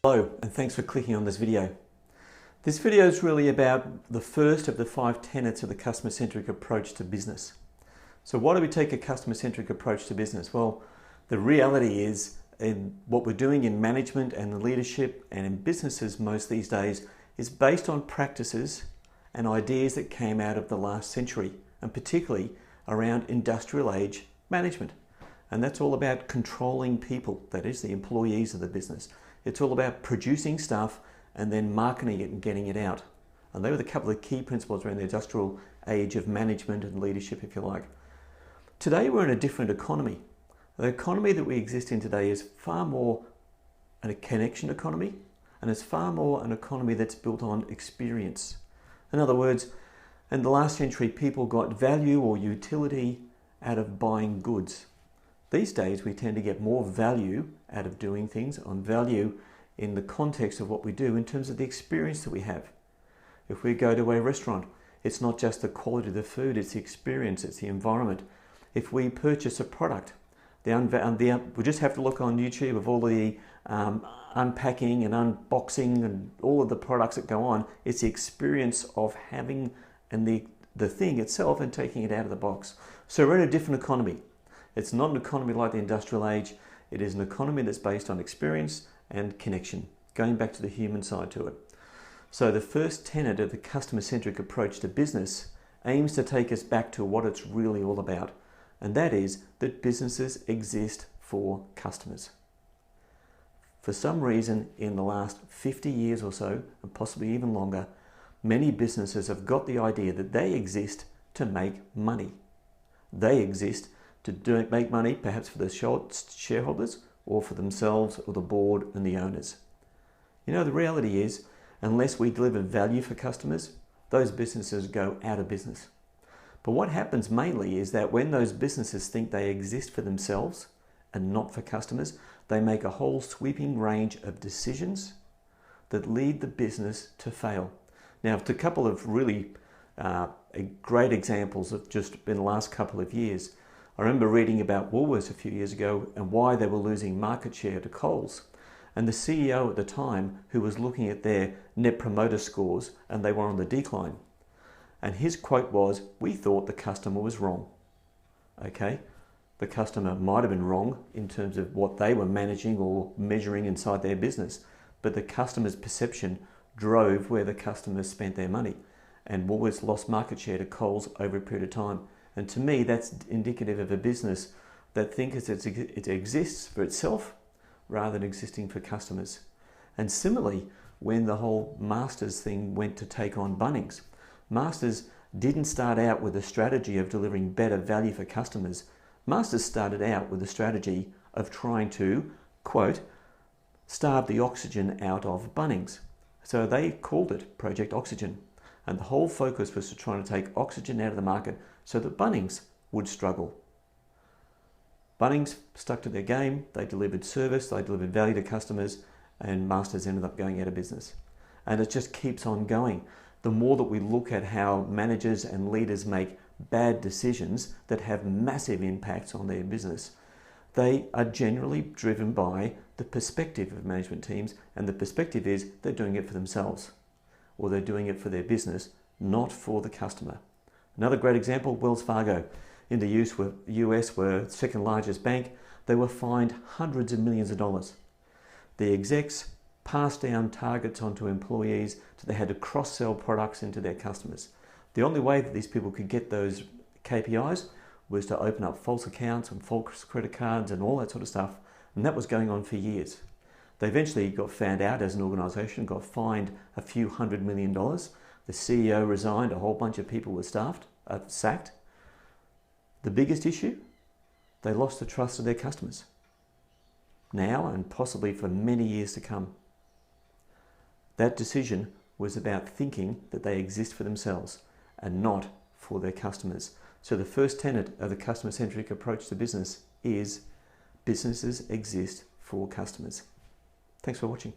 Hello, and thanks for clicking on this video. This video is really about the first of the 5 tenets of the customer-centric approach to business. So why do we take a customer-centric approach to business? Well, the reality is in what we're doing in management and in leadership and in businesses most these days is based on practices and ideas that came out of the last century, and particularly around industrial age management. And that's all about controlling people, that is the employees of the business. It's all about producing stuff and then marketing it and getting it out. And they were the couple of key principles around the industrial age of management and leadership, if you like. Today we're in a different economy. The economy that we exist in today is far more a connection economy, and it's far more an economy that's built on experience. In other words, in the last century, people got value or utility out of buying goods. These days, we tend to get more value out of doing things, on value in the context of what we do in terms of the experience that we have. If we go to a restaurant, it's not just the quality of the food, it's the experience, it's the environment. If we purchase a product, we just have to look on YouTube of all the unpacking and unboxing and all of the products that go on. It's the experience of having and the thing itself and taking it out of the box. So we're in a different economy. It's not an economy like the industrial age. It is an economy that's based on experience and connection, going back to the human side to it. So the first tenet of the customer-centric approach to business aims to take us back to what it's really all about, and that is that businesses exist for customers. For some reason, in the last 50 years or so, and possibly even longer, many businesses have got the idea that they exist to make money. They exist to make money, perhaps for the shareholders or for themselves or the board and the owners. You know, the reality is, unless we deliver value for customers, those businesses go out of business. But what happens mainly is that when those businesses think they exist for themselves and not for customers, they make a whole sweeping range of decisions that lead the business to fail. Now, a couple of really great examples of just in the last couple of years. I remember reading about Woolworths a few years ago and why they were losing market share to Coles. And the CEO at the time, who was looking at their net promoter scores, and they were on the decline. And his quote was, "We thought the customer was wrong." Okay, the customer might have been wrong in terms of what they were managing or measuring inside their business, but the customer's perception drove where the customers spent their money. And Woolworths lost market share to Coles over a period of time. And to me, that's indicative of a business that thinks it exists for itself rather than existing for customers. And similarly, when the whole Masters thing went to take on Bunnings, Masters didn't start out with a strategy of delivering better value for customers. Masters started out with a strategy of trying to, quote, starve the oxygen out of Bunnings. So they called it Project Oxygen. And the whole focus was to try to take oxygen out of the market so that Bunnings would struggle. Bunnings stuck to their game, they delivered service, they delivered value to customers, and Masters ended up going out of business. And it just keeps on going. The more that we look at how managers and leaders make bad decisions that have massive impacts on their business, they are generally driven by the perspective of management teams, and the perspective is they're doing it for themselves, or they're doing it for their business, not for the customer. Another great example, Wells Fargo. In the US were second largest bank. They were fined hundreds of millions of dollars. The execs passed down targets onto employees, so they had to cross-sell products into their customers. The only way that these people could get those KPIs was to open up false accounts and false credit cards and all that sort of stuff, and that was going on for years. They eventually got found out as an organisation, got fined a few $100 million. The CEO resigned, a whole bunch of people were sacked. The biggest issue, they lost the trust of their customers. Now and possibly for many years to come. That decision was about thinking that they exist for themselves and not for their customers. So the first tenet of the customer-centric approach to business is businesses exist for customers. Thanks for watching.